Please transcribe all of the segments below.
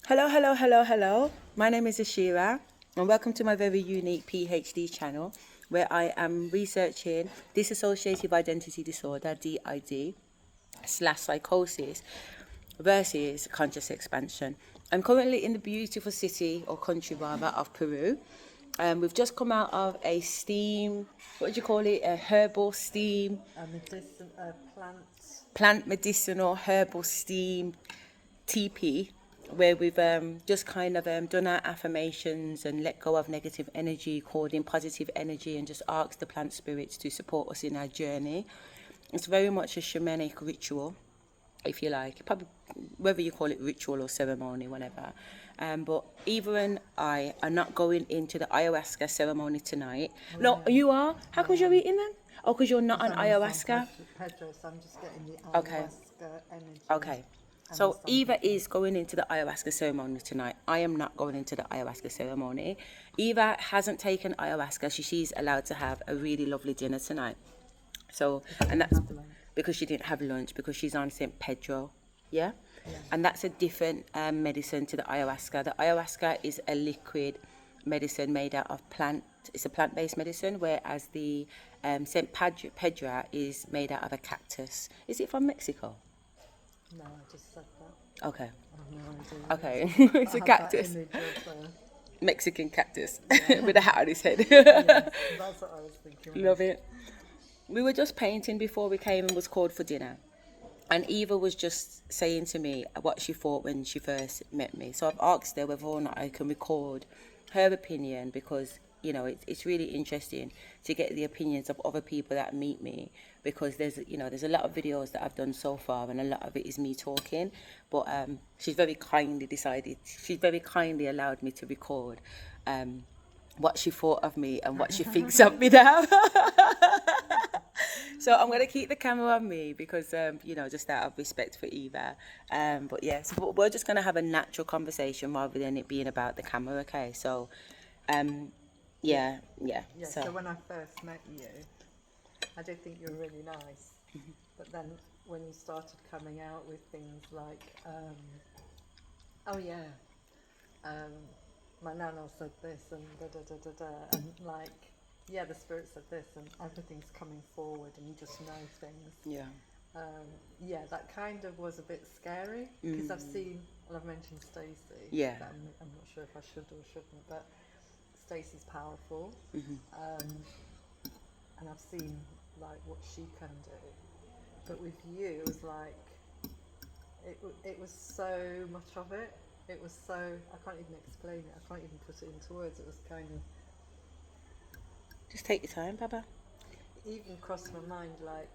Hello, hello, hello, hello. My name is Asherah, and welcome to my very unique PhD channel, where I am researching dissociative identity disorder, DID, / psychosis versus conscious expansion. I'm currently in the beautiful city, or country rather, of Peru. We've just come out of a steam, what do you call it? A herbal steam, plant medicinal herbal steam TP, where we've just kind of done our affirmations and let go of negative energy, called in positive energy, and just asked the plant spirits to support us in our journey. It's very much a shamanic ritual, if you like, probably whether you call it ritual or ceremony, whatever. But Eva and I are not going into the ayahuasca ceremony tonight. Oh, no, yeah. You are? How come you're eating then? Oh, because you're not on ayahuasca? Pedro, so I'm just getting the ayahuasca energy. Okay. So Eva is going into the ayahuasca ceremony tonight. I am not going into the ayahuasca ceremony. Eva hasn't taken ayahuasca. She's allowed to have a really lovely dinner tonight. So, and that's because she didn't have lunch, because she's on St. Pedro. Yeah? And that's a different medicine to the ayahuasca. The ayahuasca is a liquid medicine made out of plant. It's a plant-based medicine, whereas the St. Pedro is made out of a cactus. Is it from Mexico? No, I just said that. Okay. I have no idea. Okay. It's a cactus. Mexican cactus with a hat on his head. Yeah, that's what I was thinking. Love it. We were just painting before we came and was called for dinner. And Eva was just saying to me what she thought when she first met me. So I've asked her whether or not I can record her opinion, because, you know, it's really interesting to get the opinions of other people that meet me, because there's a lot of videos that I've done so far, and a lot of it is me talking. But she's very kindly allowed me to record what she thought of me and what she thinks of me now. So I'm going to keep the camera on me because, just out of respect for Eva. But yeah, so we're just going to have a natural conversation rather than it being about the camera, okay? So, yeah. So when I first met you, I did think you were really nice. Mm-hmm. But then when you started coming out with things like, my nana said this and da-da-da-da-da, and like, the spirit said this, and everything's coming forward and you just know things. Yeah. That kind of was a bit scary, because I've mentioned Stacey. Yeah. I'm not sure if I should or shouldn't, but Stacey's powerful. Mm-hmm. And I've seen like what she can do, but with you it was like it was so much of it. It was so, I can't even explain it. I can't even put it into words. It was kind of, just take your time, Baba. It even crossed my mind, like,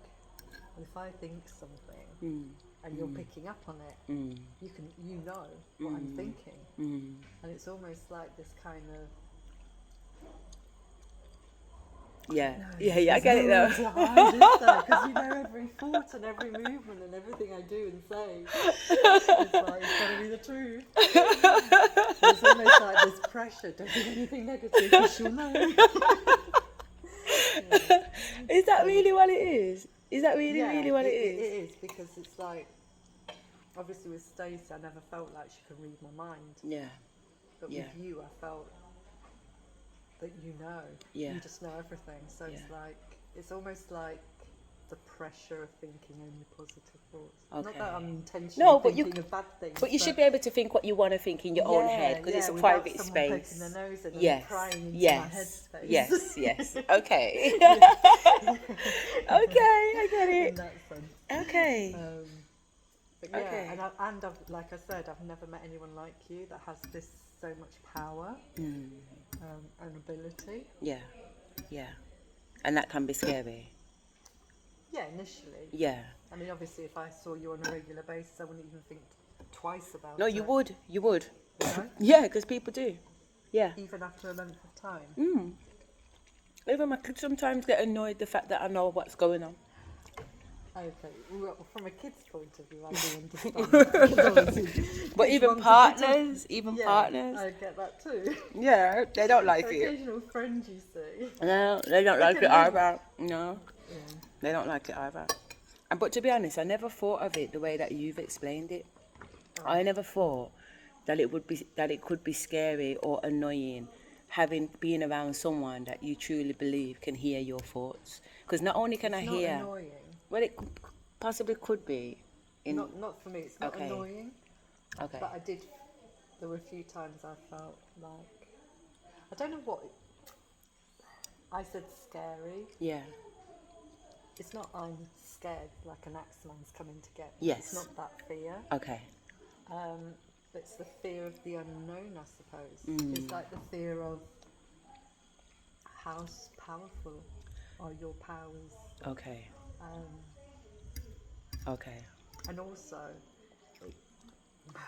if I think something and you're picking up on it, you know what I'm thinking, and it's almost like this kind of. Yeah, I get it though. Because you know every thought and every movement and everything I do and say. It's like, it's got to be the truth. It's almost like this pressure, don't do anything negative because you'll know. Is that really what it is? Is that really what it is? It is, because it's like, obviously with Stacey, I never felt like she could read my mind. Yeah. But with you, I felt that you just know everything. So it's like, it's almost like the pressure of thinking only positive thoughts. Okay. Not that I'm intentionally thinking of bad things. But you should be able to think what you want to think in your own head, because it's a private space. Poking their nose in and prying into my head space. Yes. Okay. Okay, I get it. In that sense. Okay. And I've, like I said, I've never met anyone like you that has this so much power and ability. Yeah. And that can be scary. Yeah, initially. Yeah. I mean, obviously, if I saw you on a regular basis, I wouldn't even think twice about it. No, you would. You know? Yeah, because people do. Yeah. Even after a length of time. Even my kids sometimes get annoyed the fact that I know what's going on. Okay, well, from a kid's point of view, I do understand. But even partners, I get that too. Yeah, they don't like it. Occasional friends, you see. No, they don't like it either. No, they don't like it either. But to be honest, I never thought of it the way that you've explained it. I never thought that it could be scary or annoying being around someone that you truly believe can hear your thoughts. Because not only can It's I not hear, annoying. well, it possibly could be. Not for me. It's not Okay. annoying. Okay. But there were a few times I felt like, I don't know what, I said scary. Yeah. It's not I'm scared like an axeman's coming to get me. Yes. It's not that fear. Okay. It's the fear of the unknown, I suppose. It's like the fear of how powerful are your powers. Okay. Okay. And also, I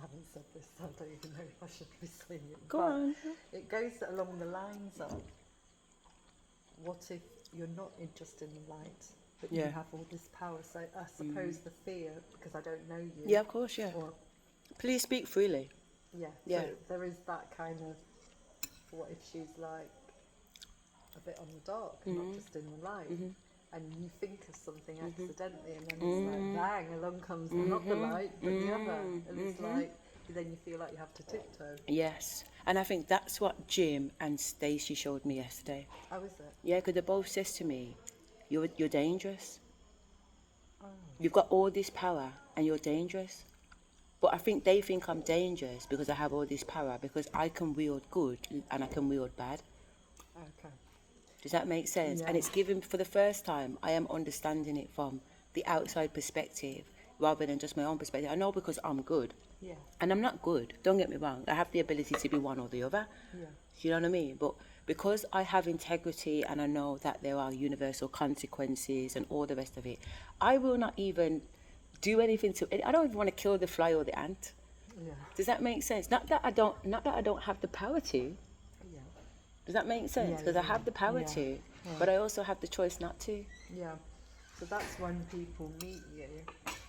haven't said this, so I don't even know if I should be saying it. Go on. It goes along the lines of, what if you're not just in the light, but you have all this power? So I suppose the fear, because I don't know you. Yeah, of course, yeah. Or, please speak freely. yeah. Yeah. So there is that kind of, what if she's like a bit on the dark, not just in the light? And you think of something accidentally, and then it's like, bang, along comes not the light, but the other. And it's like, then you feel like you have to tiptoe. Yes. And I think that's what Jim and Stacey showed me yesterday. How is it? Yeah, because they both says to me, you're dangerous. Oh. You've got all this power and you're dangerous. But I think they think I'm dangerous because I have all this power, because I can wield good and I can wield bad. Okay. Does that make sense? Yeah. And it's given, for the first time, I am understanding it from the outside perspective rather than just my own perspective. I know because I'm good. Yeah. And I'm not good, don't get me wrong. I have the ability to be one or the other. Yeah. You know what I mean? But because I have integrity and I know that there are universal consequences and all the rest of it, I will not even do anything I don't even want to kill the fly or the ant. Yeah. Does that make sense? Not that I don't have the power to. Yeah. Does that make sense? Because I have the power to, but I also have the choice not to. Yeah. So that's when people meet you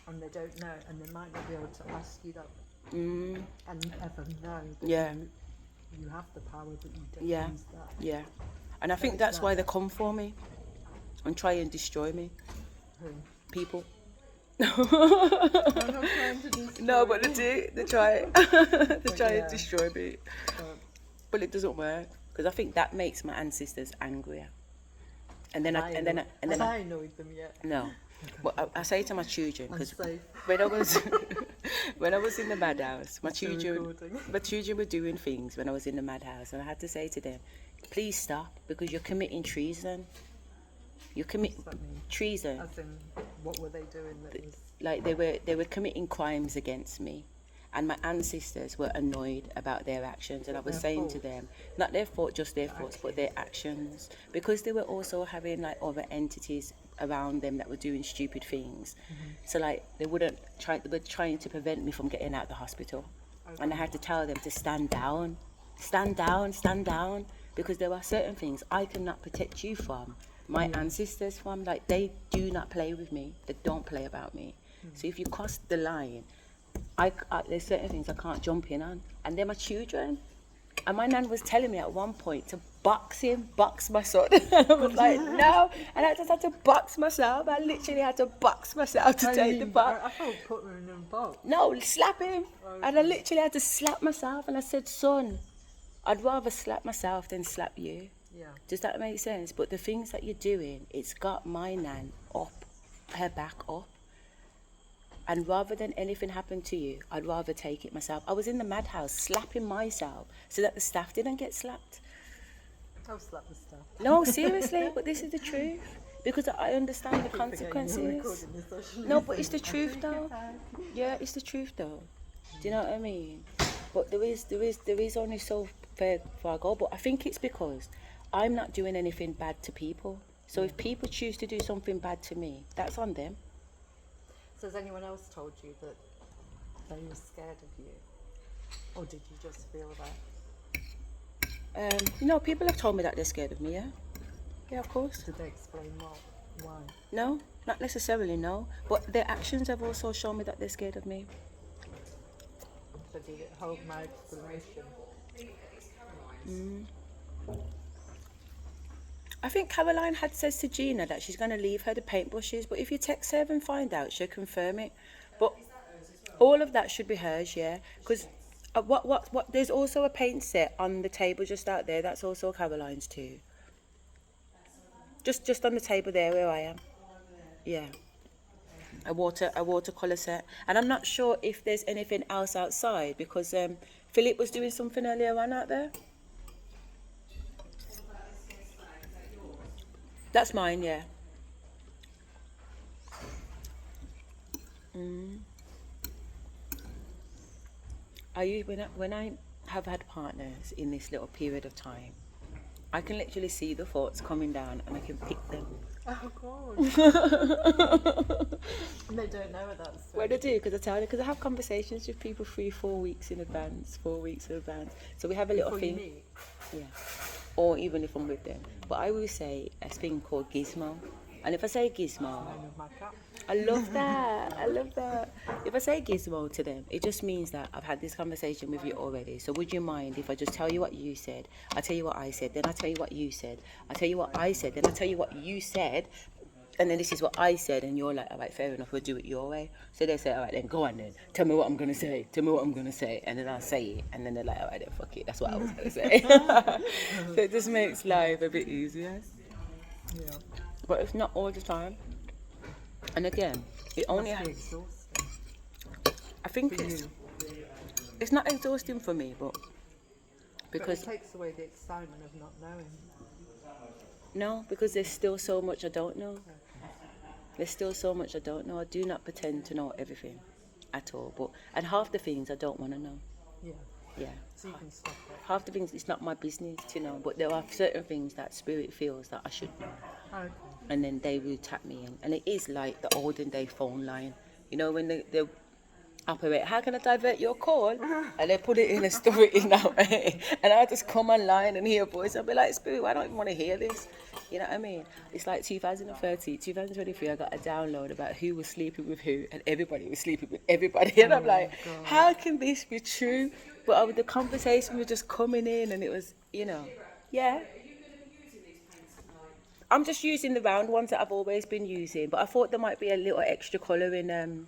and they don't know, and they might not be able to ask you that and ever know that you have the power, but you don't use that. Yeah. And I think that's why they come for me and try and destroy me. Who? People. I'm not trying to destroy No, but they do. They try. They try and destroy me. But it doesn't work, because I think that makes my ancestors angrier. And then I annoyed them yet. No. But I say to my children, because safe. when I was in the madhouse, my children were doing things when I was in the madhouse, and I had to say to them, please stop, because you're committing treason. You commit treason. As in, what were they doing that was... Like they were committing crimes against me, and my ancestors were annoyed about their actions, and I was saying to them, not their fault, just their thoughts, but their actions, because they were also having like other entities around them that were doing stupid things. So like they were trying to prevent me from getting out of the hospital, and I had to tell them to stand down, because there are certain things I cannot protect you from, my ancestors from. Like, they do not play with me, they don't play about me. So if you cross the line, there's certain things I can't jump in on, and they're my children. And my nan was telling me at one point to box my son. And I was like, no. And I just had to box myself. I literally had to box myself to take the box. I thought put him in a box. No, slap him. Okay. And I literally had to slap myself. And I said, son, I'd rather slap myself than slap you. Yeah. Does that make sense? But the things that you're doing, it's got my nan up, her back up. And rather than anything happen to you, I'd rather take it myself. I was in the madhouse slapping myself so that the staff didn't get slapped. I'll slap the staff. No, seriously, but this is the truth. Because I understand the consequences. No, but it's the truth though. Yeah, it's the truth though. Do you know what I mean? But there is only so far I go. But I think it's because I'm not doing anything bad to people. So if people choose to do something bad to me, that's on them. So has anyone else told you that they were scared of you? Or did you just feel that? People have told me that they're scared of me, yeah. Yeah, of course. Did they explain why? No, not necessarily, no. But their actions have also shown me that they're scared of me. So did it hold my explanation? I think Caroline had says to Gina that she's going to leave her the paintbrushes, but if you text her and find out, she'll confirm it. But all of that should be hers, yeah. Because What? There's also a paint set on the table just out there. That's also Caroline's too. Just on the table there where I am. Yeah. A watercolor set, and I'm not sure if there's anything else outside because Philip was doing something earlier on out there. That's mine, yeah. When I have had partners in this little period of time, I can literally see the thoughts coming down and I can pick them. Oh God. And they don't know what that's. Well, I do, because I tell you, because I have conversations with people 3-4 weeks in advance, 4 weeks in advance. So we have a little Before you thing. meet. Yeah. Or even if I'm with them. But I will say a thing called gizmo. And if I say gizmo, Name of my cat. I love that. I love that. If I say gizmo to them, it just means that I've had this conversation with you already. So would you mind if I just tell you what you said? I tell you what I said, then I tell you what you said. I tell you what I said, then I tell you what you said. And then this is what I said, and you're like, all right, fair enough, we'll do it your way. So they say, all right, then go on then. Tell me what I'm going to say. Tell me what I'm going to say. And then I'll say it. And then they're like, all right, then fuck it. That's what I was going to say. So it just makes life a bit easier. Yeah. But it's not all the time. And again, it only Must be has... exhausting I think for you. it's not exhausting for me, but because... But it takes away the excitement of not knowing. No, because there's still so much I don't know. There's still so much I don't know. I do not pretend to know everything at all. And half the things I don't want to know. Yeah. Yeah. So you can stop it. Half the things, it's not my business to know. But there are certain things that spirit feels that I should know. Okay. And then they will tap me in. And it is like the olden day phone line. You know, when they operate, how can I divert your call? And they put it in and store it in that way. And I just come online and hear a voice. I'll be like, Spirit, I don't even want to hear this. You know what I mean? It's like 2023, I got a download about who was sleeping with who, and everybody was sleeping with everybody. And I'm like, how can this be true? But the conversation was just coming in, and it was, yeah. I'm just using the round ones that I've always been using, but I thought there might be a little extra colour in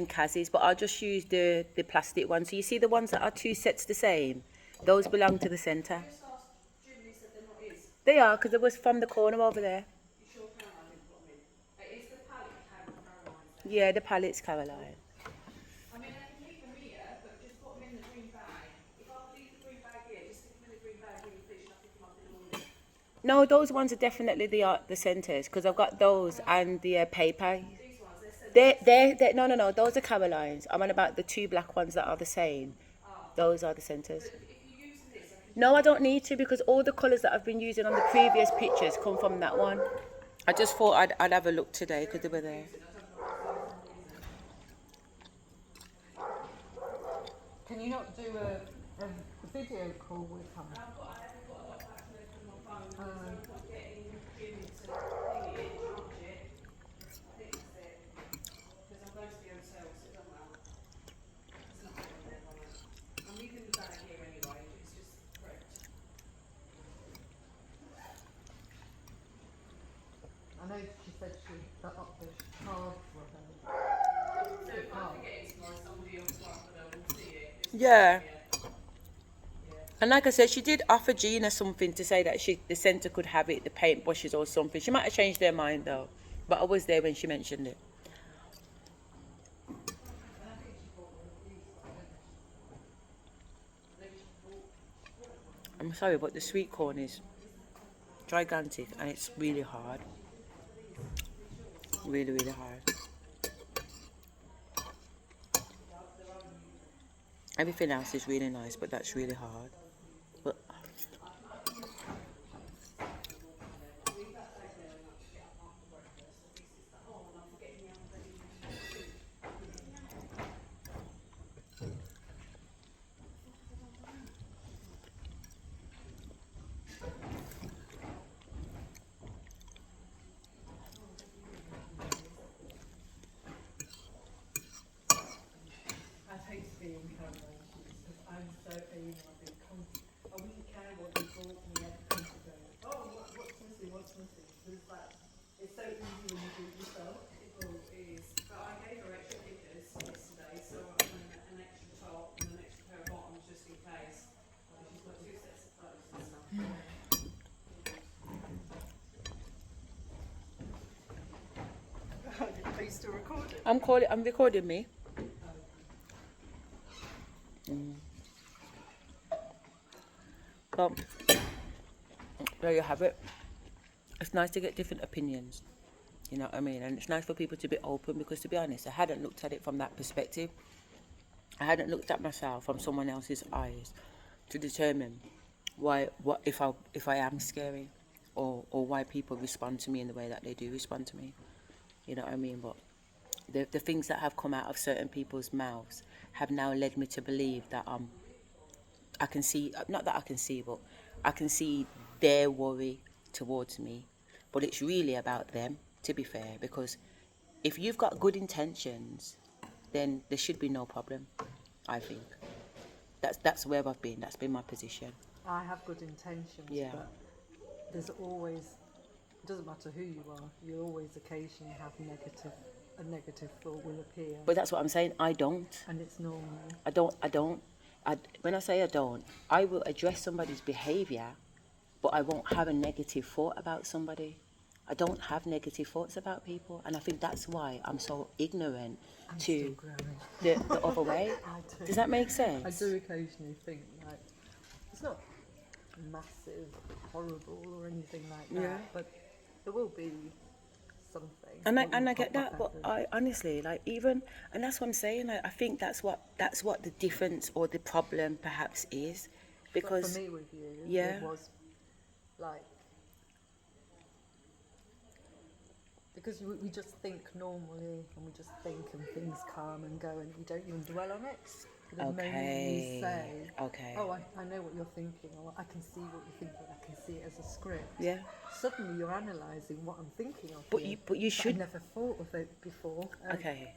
Kaz's, but I'll just use the plastic ones. So you see the ones that are two sets the same? Those belong to the centre. They are, because it was from the corner over there. Yeah, the palettes, Caroline. I mean, I can leave them here, but just put them in the green bag. If I leave the green bag here, just stick them in the green bag when you finish, and I'll pick them up in the morning. No, those ones are definitely the centres, because I've got those and the paper. These ones, they're No, those are Caroline's. I'm on about the two black ones that are the same. Those are the centres. if you're using this, I can No, I don't need to, because all the colours that I've been using on the previous pictures come from that one. I just thought I'd have a look today because they were there. Can you not do a video call with him? I know she said she got up the cards for her. So if I'm forgetting tomorrow, somebody else will see it. Yeah. And like I said, she did offer Gina something to say that the centre could have it, the paint brushes or something. She might have changed their mind though. But I was there when she mentioned it. I'm sorry, but the sweet corn is gigantic and it's really hard. Really, really hard. Everything else is really nice, but that's really hard. But I'd hate to be in Caroline's shoes because I'm so I wouldn't care what they bought me every country going, oh, what's missing? It's so easy when you do it yourself. It is. But I gave her extra knickers yesterday, so I'm an extra top and an extra pair of bottoms I'm recording me. So, there you have it. It's nice to get different opinions. You know what I mean? And it's nice for people to be open because, to be honest, I hadn't looked at it from that perspective. I hadn't looked at myself from someone else's eyes to determine if I am scary, or why people respond to me in the way that they do respond to me. You know what I mean? But the things that have come out of certain people's mouths have now led me to believe that I can see, not that I can see, but I can see their worry towards me. But it's really about them, to be fair, because if you've got good intentions, then there should be no problem, I think. That's where I've been. That's been my position. I have good intentions, Yeah. but there's always, it doesn't matter who you are, you always occasionally have a negative thought will appear. But that's what I'm saying. I don't. And it's normal. When I say I don't, I will address somebody's behaviour, but I won't have a negative thought about somebody. I don't have negative thoughts about people, and I think that's why I'm so ignorant to the other way. Does that make sense? I do occasionally think, like, it's not massive, horrible or anything like that, Yeah. but there will be something. And that will I get pop up that, but at I honestly, like, even, and that's what I'm saying. Like, I think that's what the difference or the problem perhaps is, But because for me with you, yeah. it was like, because we just think normally, and we just think, and things come and go, and we don't even dwell on it. But the moment you say, Okay. oh, I know what you're thinking, or I can see what you're thinking, I can see it as a script. Yeah. Suddenly you're analysing what I'm thinking of. But you should. I never thought of it before. Okay.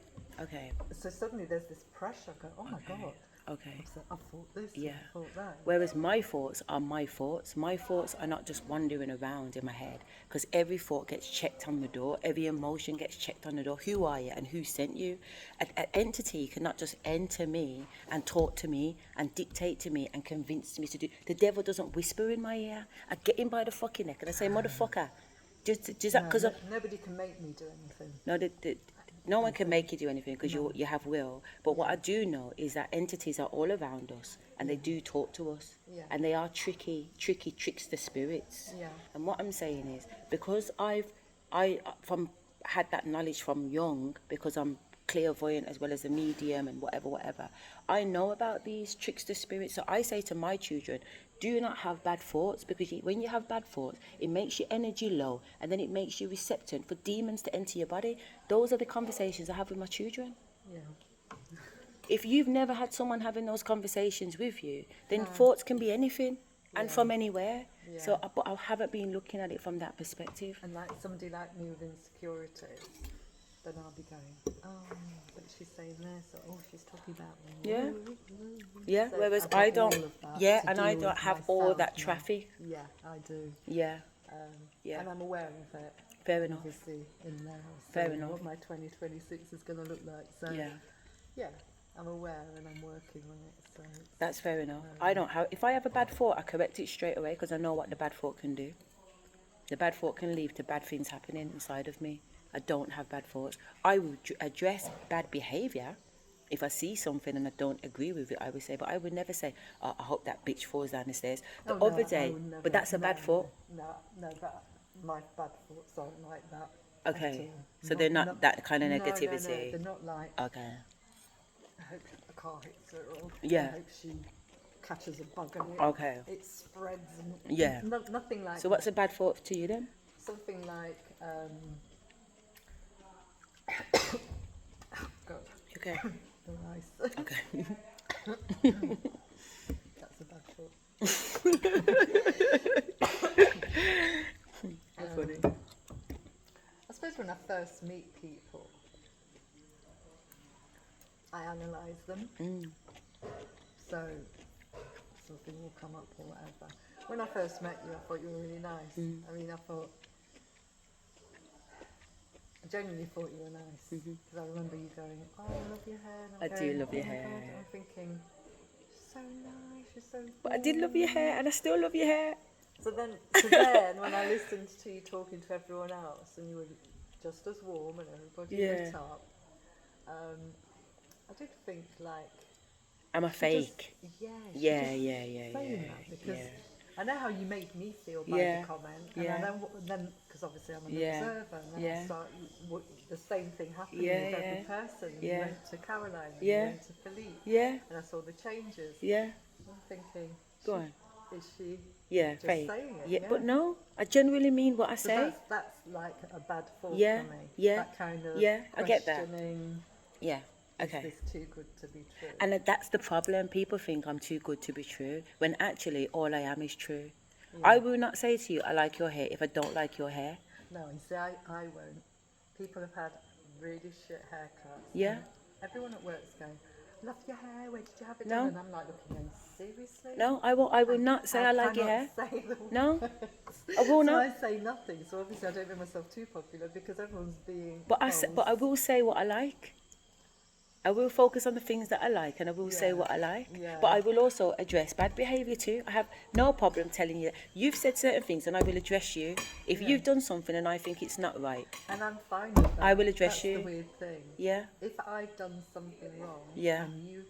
So suddenly there's this pressure. I go, oh my God. Okay. I've thought this. Yeah. I've thought that. Whereas my thoughts are my thoughts. My thoughts are not just wandering around in my head, because every thought gets checked on the door. Every emotion gets checked on the door. Who are you and who sent you? An entity cannot just enter me and talk to me and dictate to me and convince me to do. The devil doesn't whisper in my ear. I get him by the fucking neck and I say, motherfucker. Does that because nobody can make me do anything. no, no one can make you do anything because you have will. But what I do know is that entities are all around us and they do talk to us. Yeah. And they are trickster spirits. Yeah. And what I'm saying is, because I had that knowledge from young, because I'm clairvoyant as well as a medium and whatever, I know about these trickster spirits. So I say to my children, do not have bad thoughts, because when you have bad thoughts, it makes your energy low and then it makes you receptive for demons to enter your body. Those are the conversations I have with my children. Yeah. If you've never had someone having those conversations with you, then thoughts can be anything and from anywhere. Yeah. So, but I haven't been looking at it from that perspective. And like somebody like me with insecurities, then I'll be going, oh, but she's saying this, or oh, she's talking about me. Yeah. Yeah, So whereas I've got I all don't, of that yeah, to and I deal don't with have all myself that now. traffic. Yeah, I do. Yeah, Yeah. And I'm aware of it. Fair enough. Obviously, in now. Fair So enough. what my 2026 is going to look like. So yeah, I'm aware and I'm working on it. So That's fair enough. I don't have, if I have a bad thought, I correct it straight away because I know what the bad thought can do. The bad thought can lead to bad things happening inside of me. I don't have bad thoughts. I will address bad behaviour. If I see something and I don't agree with it, I would say, but I would never say, oh, I hope that bitch falls down the stairs. The no, other I day, would never, but that's a bad thought. No, but my bad thoughts aren't like that. Okay, at all. so they're not that kind of negativity. No, they're not like, Okay. I hope a car hits her, or Yeah. I hope she catches a bug and Okay. it spreads. And Yeah. Nothing like So what's a bad thought to you then? something like, God, Okay. the rice. Okay. That's a bad thought. That's funny. I suppose when I first meet people, I analyse them. So something will come up or whatever. When I first met you, I thought you were really nice. I mean, I genuinely thought you were nice. Because I remember you going, oh, I love your hair. And I do love your hair. God. I'm thinking, she's so nice, she's so But I did love your hair and I still love your hair. So then when I listened to you talking to everyone else, and you were just as warm and everybody lit up, I did think like I'm a fake. yeah, Yeah. saying that because Yeah. I know how you made me feel by Yeah, the comment, and yeah. I know then because obviously I'm an Yeah, observer, and then yeah. I start the same thing happening Yeah, with every yeah. person. And you Yeah. went to Caroline, and you Yeah. went to Philippe, Yeah, and I saw the changes. yeah. I'm thinking, Go on. is she Yeah, just fake. saying it? Yeah, Yeah. but no, I genuinely mean what I So say. that's like a bad thought Yeah, for me. yeah, That kind of yeah, I get that. questioning. Yeah, Is okay. this too good to be true? And that's the problem. People think I'm too good to be true, when actually all I am is true. Yeah. I will not say to you, I like your hair, if I don't like your hair. No, and see, I won't. People have had really shit haircuts. Yeah. And everyone at work's going, love your hair, where did you have it No. done? And I'm like looking going, seriously? No, I will not say I like your hair. Say the No, words. I will So not. I say nothing. So obviously I don't make myself too popular because everyone's being But false. but I will say what I like. I will focus on the things that I like, and I will say Yeah, what I like. yeah. But I will also address bad behaviour too. I have no problem telling you, you've said certain things and I will address you. If Yeah. you've done something and I think it's not right, And I'm fine with that. I will address That's you. the weird thing. Yeah, If I've done something wrong Yeah. and you,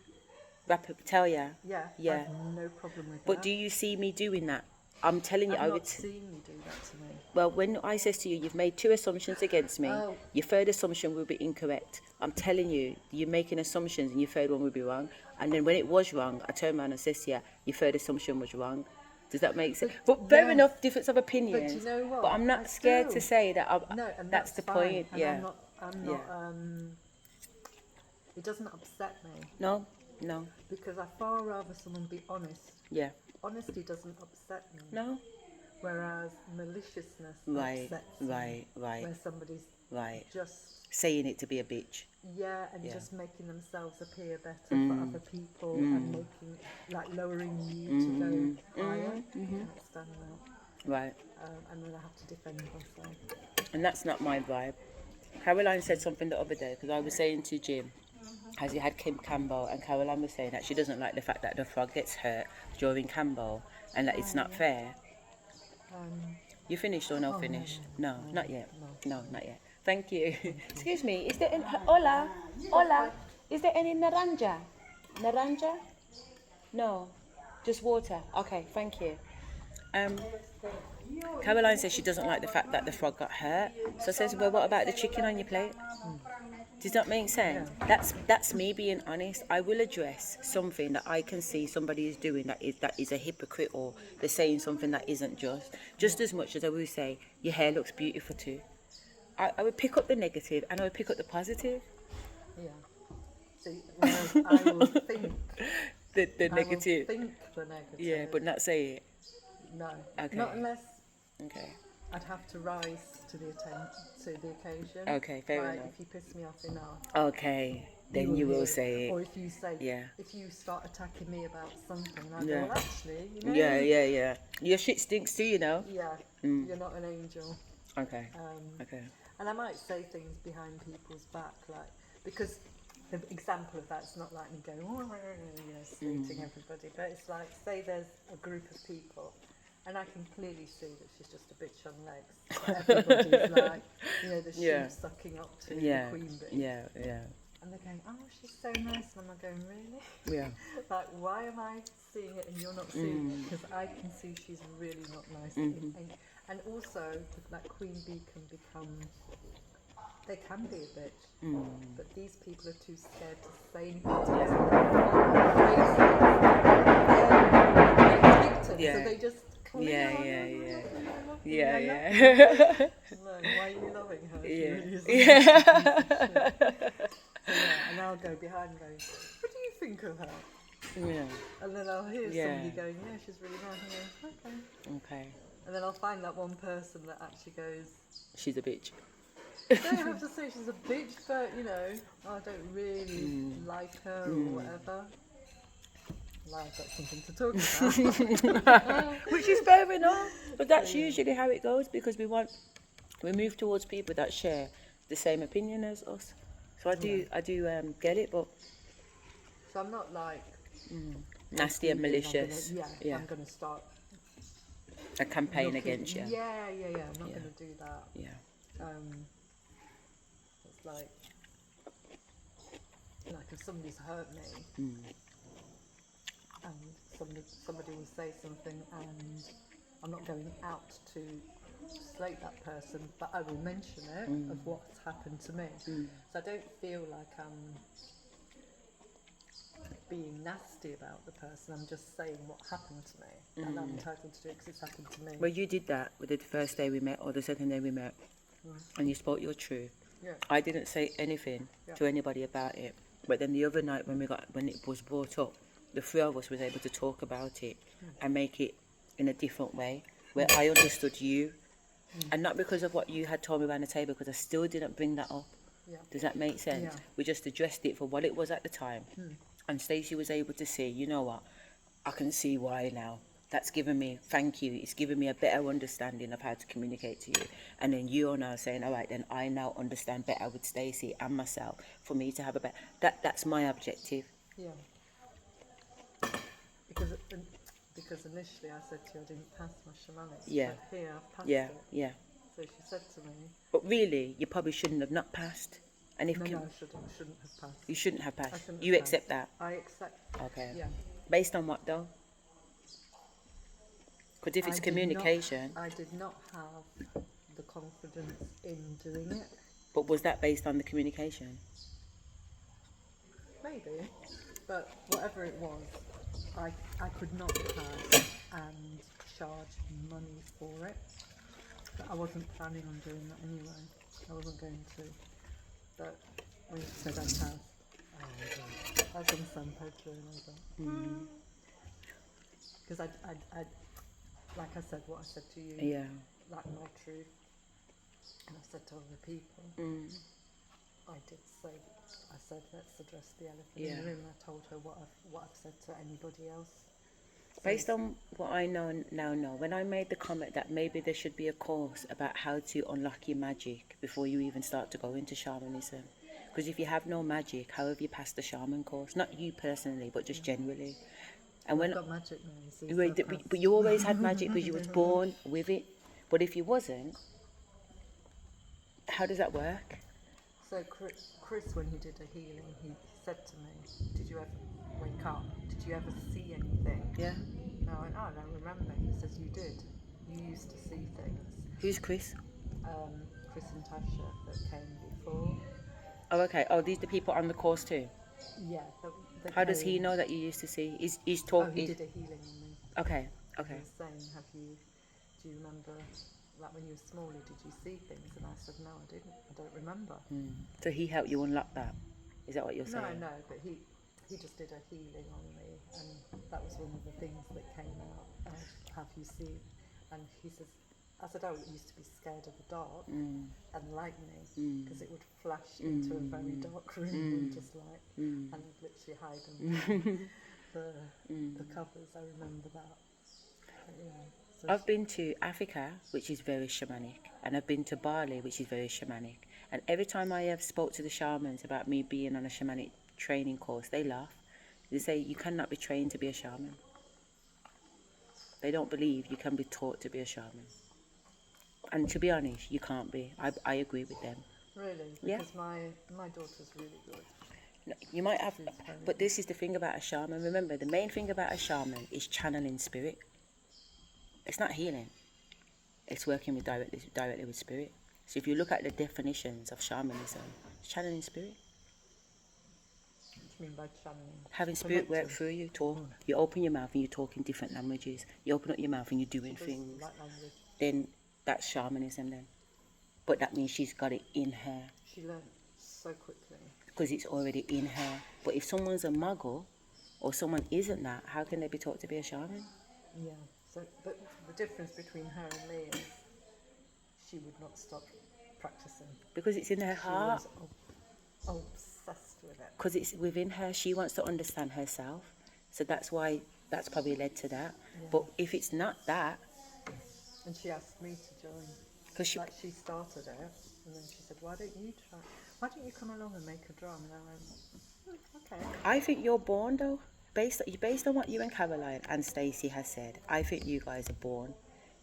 tell ya. yeah, Yeah. I have no problem with But that. do you see me doing that? I'm telling you, I've I not would. seen you do that to me. Well, when I says to you, you've made 2 assumptions against me, Oh. your third assumption will be incorrect. I'm telling you, you're making assumptions and your third one will be wrong. And then when it was wrong, I turned around and says to you, your third assumption was wrong. Does that make sense? But fair yes. enough, difference of opinions. But you know what? But I'm not I scared still- to say that. No, and that's the fine. point. And Yeah. I'm not. It doesn't upset me No. because I far rather someone be honest. Yeah. Honesty doesn't upset me. No. Whereas maliciousness Right. upsets me. Right. Where somebody's Right. just Saying it to be a bitch. and Yeah. just making themselves appear better for other people and making lowering you to go higher. I can't stand that. Right. And then I have to defend myself. And that's not my vibe. Caroline said something the other day, because I was saying to Jim, as he had Kim Campbell, and Caroline was saying that she doesn't like the fact that the frog gets hurt during Campbell and that it's not fair. You finished or no finish? No, not yet. No, not yet. Thank you. Excuse me, is there any, hola, is there any naranja? Naranja? No, just water. Okay, thank you. Caroline says she doesn't like the fact that the frog got hurt. So I says, well, what about the chicken on your plate? Does that make sense? That's me being honest. I will address something that I can see somebody is doing that is a hypocrite, or they're saying something that isn't just as much as I will say your hair looks beautiful too. I would pick up the negative and I would pick up the positive. Yeah. See, whereas I will think The I negative. will think the negative. Yeah, but not say it. No. Okay. Not unless Okay. I'd have to rise to the occasion. Okay, fair like, enough. if you piss me off enough, Okay. Then you will hear say Or it. if you say, Yeah. if you start attacking me about something, I Yeah. go, well, actually, you know, Yeah. Your shit stinks too, you know. yeah, you're not an angel. Okay. Um, Okay. And I might say things behind people's back, like, because the example of that's not like me going, slating everybody, but it's like, say there's a group of people, and I can clearly see that she's just a bitch on legs. Everybody's like, the sheep sucking up to the queen bee. Yeah. And they're going, oh, she's so nice. And I'm going, really? Yeah. Like, why am I seeing it and you're not seeing it? Because I can see she's really not nice. And also, that queen bee can become, they can be a bitch. But these people are too scared to say anything to us. Yeah. So they just cling on. Yeah. No, why are you loving her? Yeah. She really is a piece of shit. And I'll go behind and go, what do you think of her? Yeah. And then I'll hear Yeah. somebody going, yeah, she's really nice. And I go, okay. Okay. And then I'll find that one person that actually goes, She's a bitch. I don't have to say she's a bitch, but I don't really like her or whatever. Well, I've got something to talk about. Which is fair enough. But that's usually how it goes, because we move towards people that share the same opinion as us. So I do get it, but So I'm not like nasty and malicious. I'm going to start A campaign looking- against you. Yeah. I'm not going to do that. Yeah. It's like like if somebody's hurt me, and somebody will say something, and I'm not going out to slate that person, but I will mention it of what's happened to me. So I don't feel like I'm being nasty about the person. I'm just saying what happened to me, and I'm entitled to do it because it's happened to me. Well, you did that with the first day we met or the second day we met, and you spoke your truth. Yeah. I didn't say anything to anybody about it, but then the other night when it was brought up, the three of us was able to talk about it and make it in a different way, where I understood you, and not because of what you had told me around the table, because I still didn't bring that up. Yeah. Does that make sense? Yeah. We just addressed it for what it was at the time, and Stacey was able to see, you know what, I can see why now. That's given me, thank you, it's given me a better understanding of how to communicate to you. And then you're now saying, all right, then I now understand better with Stacey and myself for me to have a better, that's my objective. Yeah. Because initially I said to you I didn't pass my shamanic, Yeah. but here I've passed Yeah, it. yeah. So she said to me, But really, you probably shouldn't have not passed. And if no, I shouldn't have passed. you shouldn't have I passed. shouldn't You have accept passed. that? I accept. Okay. Yeah. Based on what though? Because if it's communication, I did not have the confidence in doing it. but was that based on the communication? Maybe. But whatever it was, I could not pass and charge money for it. But I wasn't planning on doing that anyway. I wasn't going to. But when you said I passed, I was on some pedro. Because I, like I said, what I said to you, Yeah. like my truth, and I've said to other people, I did say, I said, let's address the elephant in the room, and I told her what I've said to anybody else. Based on what I know, when I made the comment that maybe there should be a course about how to unlock your magic before you even start to go into shamanism. Because if you have no magic, how have you passed the shaman course? Not you personally, but just generally. And I've got magic now, you see. Right, but you always had magic because you was born with it. But if you wasn't, how does that work? So Chris, when he did a healing, he said to me, did you ever wake up? Did you ever see anything? Yeah. No, I don't remember. He says, you did. You used to see things. Who's Chris? Chris and Tasha that came before. Oh, okay. Oh, these the people on the course too. Yeah. How does he know that you used to see? He's He talking. did a healing on me. Okay. He Okay. was saying, do you remember, like when you were smaller, did you see things? And I said, no, I didn't. I don't remember. So he helped you unlock that. Is that what you're saying? No, but he just did a healing on me, and that was one of the things that came out. Have you seen? And he says, I said, oh, it used to be scared of the dark and lightning because it would flash into a very dark room and just like and literally hide under the covers. I remember that. But, yeah. So I've been to Africa, which is very shamanic, and I've been to Bali, which is very shamanic. And every time I have spoke to the shamans about me being on a shamanic training course, they laugh. They say, you cannot be trained to be a shaman. They don't believe you can be taught to be a shaman. And to be honest, you can't be. I agree with them. really, Yeah. because my daughter's really good. No, you might have, but this is the thing about a shaman. Remember, the main thing about a shaman is channeling spirit. It's not healing. It's working with directly with spirit. So if you look at the definitions of shamanism, it's channeling spirit. What do you mean by channeling? Having spirit work Connecting. through you, talk. You open your mouth and you talk in different languages. You open up your mouth and you're doing Does things. light language. Then that's shamanism then. But that means she's got it in her. She learned so quickly. Because it's already in her. But if someone's a muggle or someone isn't that, how can they be taught to be a shaman? Yeah. So, but the difference between her and me is she would not stop practicing. Because it's in her She heart. was obsessed with it. Because it's within her. She wants to understand herself. So that's why that's probably led to that. Yeah. But if it's not that, And she asked me to join. because she, Like she started it, and then she said, "Why don't you try? Why don't you come along and make a drum?" And I went, "Okay." I think you're born though. Based on what you and Caroline and Stacey has said, I think you guys are born.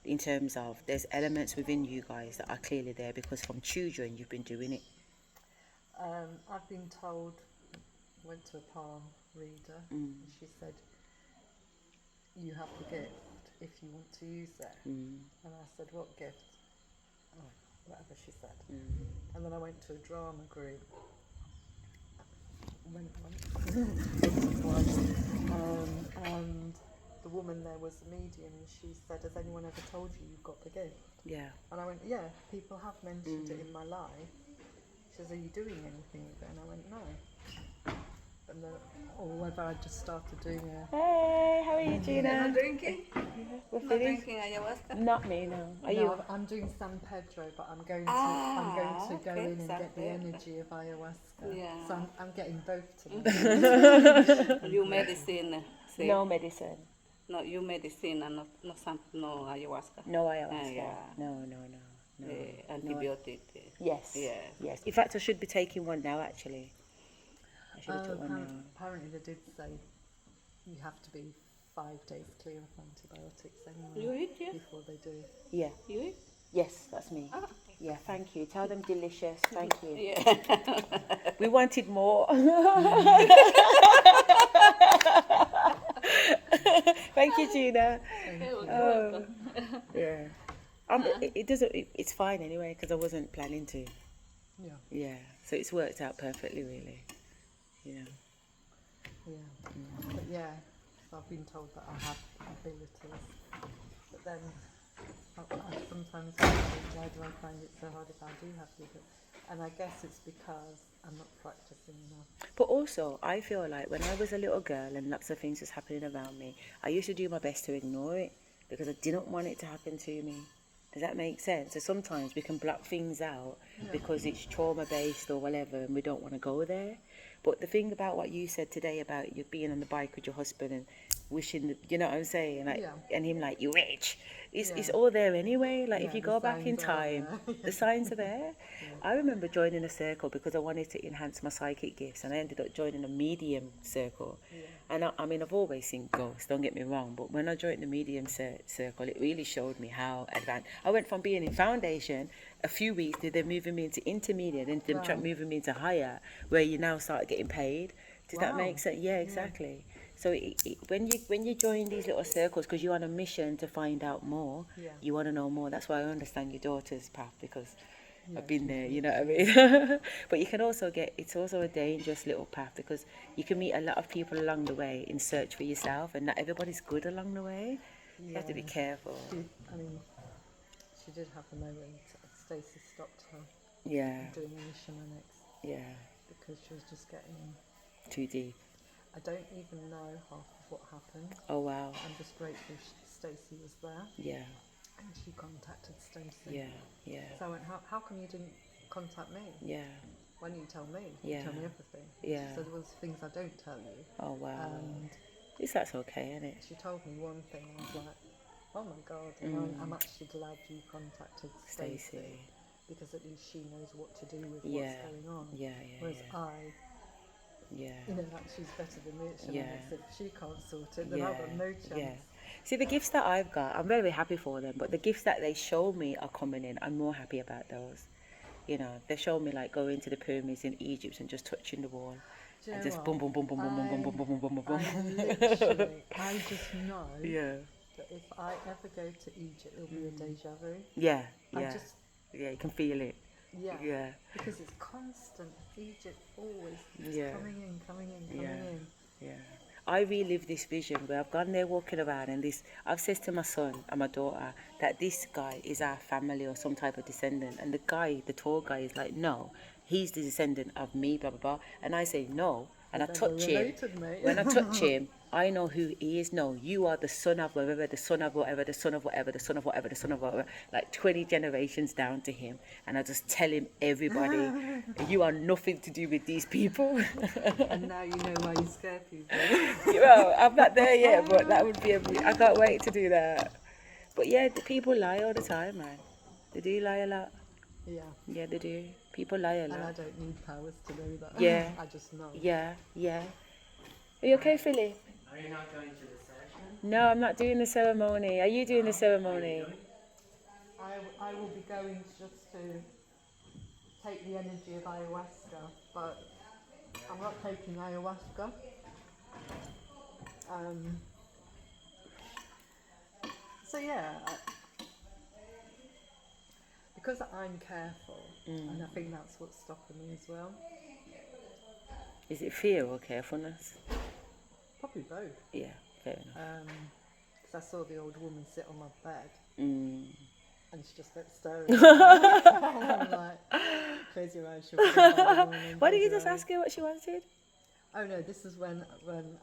In terms of there's elements within you guys that are clearly there because from children you've been doing it. I've been told went to a palm reader, and she said, you have the gift if you want to use it. And I said, what gift? Oh, whatever she said. And then I went to a drama group. And the woman there was a medium, and she said, has anyone ever told you you've got the gift? Yeah. And I went, yeah, people have mentioned it in my life. She says, are you doing anything with it? And I went, no. And then, or whether I just started doing a... Hey, how are you, Gina? You're not drinking? We're Not finished. drinking ayahuasca? Not me, no. Are No, you? I'm doing San Pedro, but I'm going to go okay, in and San get the Pedro. energy of ayahuasca. Yeah. So I'm getting both tonight. You medicine. See? No medicine. No, you medicine and no ayahuasca. No ayahuasca. Yeah. No. The antibiotic. Yes. Yeah. Yes. In fact, I should be taking one now, actually. I should have took one now. Apparently they did say you have to be 5 days clear of antibiotics You anyway eat, yeah? before they do. Yeah. You eat? Yes, that's me. Ah. Yeah, thank you. Tell them delicious. Thank you. Yeah. We wanted more. Thank you, Gina. Oh, yeah. It doesn't. It's fine anyway because I wasn't planning to. Yeah. Yeah. So it's worked out perfectly, really. Yeah. Yeah. But yeah, so I've been told that I have abilities. But then I sometimes wonder, why do I find it so hard if I do have the ability? And I guess it's because I'm not practicing enough. But also, I feel like when I was a little girl and lots of things was happening around me, I used to do my best to ignore it because I didn't want it to happen to me. Does that make sense? So sometimes we can block things out because it's trauma-based or whatever and we don't want to go there. But the thing about what you said today about you being on the bike with your husband and wishing, that, you know what I'm saying? Like, and him like, you rich. It's all there anyway. Like if you go back in time, the signs are there. I remember joining a circle because I wanted to enhance my psychic gifts, and I ended up joining a medium circle. And I mean, I've always seen ghosts, don't get me wrong, but when I joined the medium circle, it really showed me how advanced. I went from being in foundation a few weeks, they're moving me into intermediate, and then moving me into higher, where you now start getting paid. Does that make sense? Yeah, exactly. So when you join these little circles, because you're on a mission to find out more, you want to know more. That's why I understand your daughter's path, because I've been there, you know what I mean? But you can also it's also a dangerous little path, because you can meet a lot of people along the way in search for yourself, and not everybody's good along the way. You have to be careful. She did have a moment. Stacey stopped her doing the Shamanics. Yeah. Because she was just getting Too deep. I don't even know half of what happened. Oh, wow. I'm just grateful Stacey was there. Yeah. And she contacted Stacey. Yeah. So I went, how come you didn't contact me? Yeah. Why didn't you tell me? Yeah. You tell me everything. Yeah. She said, there was things I don't tell you. Oh, wow. And at least that's okay, isn't it? she told me one thing, and I was like, oh my God. And I'm actually glad you contacted Stacey. Because at least she knows what to do with what's going on. Whereas she's better than me at Shamanics. If she can't sort it, then I've got no chance. See, the gifts that I've got, I'm very happy for them, but the gifts that they show me are coming in. I'm more happy about those. You know, they show me like going to the pyramids in Egypt and just touching the wall. Do you And know just what? boom, boom, boom, boom, boom, boom, boom, boom, boom, boom, boom, boom. I just know that if I ever go to Egypt, it'll be a deja vu. Yeah. You can feel it. Yeah. Because it's constant. Egypt always keeps coming in. Yeah. I relive this vision where I've gone there walking around, and I've said to my son and my daughter that this guy is our family or some type of descendant, and the tour guy is like, no, he's the descendant of me, blah blah blah, and I say no, and I touch him. When I touch him, I know who he is. No, you are the son of whatever, the son of whatever, the son of whatever, the son of whatever, the son of whatever, like 20 generations down to him. And I just tell him, everybody, you are nothing to do with these people. And now you know why you scare people. Well, I'm not there yet, but that would be I can't wait to do that. But yeah, the people lie all the time, man. They do lie a lot. Yeah. Yeah, they do. People lie a lot. And I don't need powers to know that. Yeah. I just know. Yeah. Are you okay, Philly? Are you not going to the session? No, I'm not doing the ceremony. Are you doing the ceremony? I will be going just to take the energy of ayahuasca, but I'm not taking ayahuasca. So yeah, because I'm careful, and I think that's what's stopping me as well. Is it fear or carefulness? Probably both. Yeah, fair enough. Because I saw the old woman sit on my bed, Mm. and she just kept staring. I'm like, close your eyes. She'll be in the morning, Why close did you your just eyes. ask her what she wanted? Oh no, this is when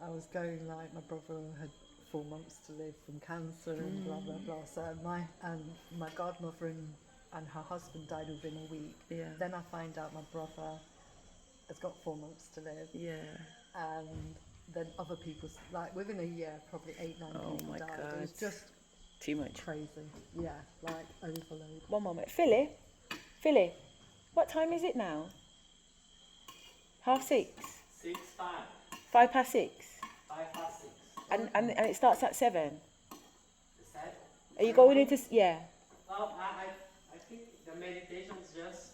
I was going, like, my brother had 4 months to live from cancer and blah blah blah. So my godmother and her husband died within a week. Yeah. Then I find out my brother has got 4 months to live, Yeah. and then other people's, like, within a year, probably 8-9 Oh people my died. God. It was just Too much. crazy. Yeah, like overload. One moment. Philly, what time is it now? 6:30? 6, 5. 5 past 6? 5 past 6. And it starts at 7? Is that? Are you going into... Yeah. Well, I think the meditation is just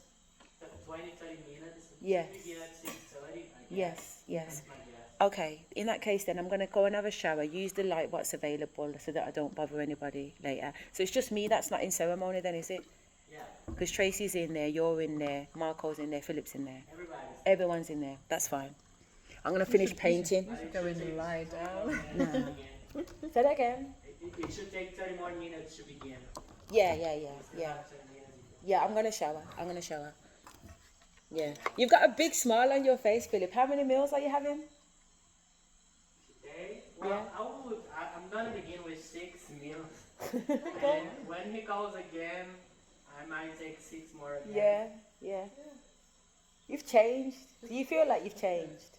20, 30 minutes. Yes. It begin at 6:30. Yes, yes. That's my guess. Okay, in that case then I'm going to go and have a shower, use the light what's available so that I don't bother anybody later. So it's just me that's not in ceremony then, is it? Yeah. Because Tracy's in there, you're in there, Marco's in there, Philip's in there. Everybody's. Everyone's in there, that's fine. I'm going to finish painting. You should go in and lie down. No. Say that again. It should take 30 more minutes to begin. Yeah. Yeah, I'm going to shower. Yeah. You've got a big smile on your face, Philip. How many meals are you having? Today? Well, Yeah. I'm going to begin with 6 meals. And when he calls again, I might take 6 more again. Yeah. You've changed. Do you feel like you've changed?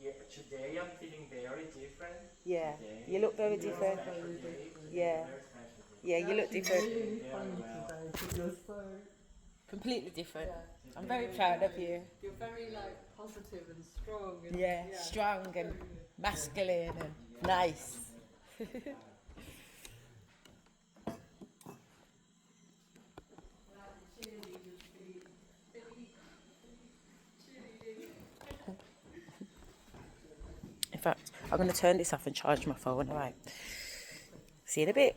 Yeah, today I'm feeling very different. Yeah. Today. You look very different. Special day. Yeah. Very special day. Yeah, you look different. Really funny today, 'cause you're so. Completely different. Yeah. I'm very proud of you. You're very, like, positive and strong. And, Yeah, strong and masculine and nice. In fact, I'm going to turn this off and charge my phone. All right. See you in a bit.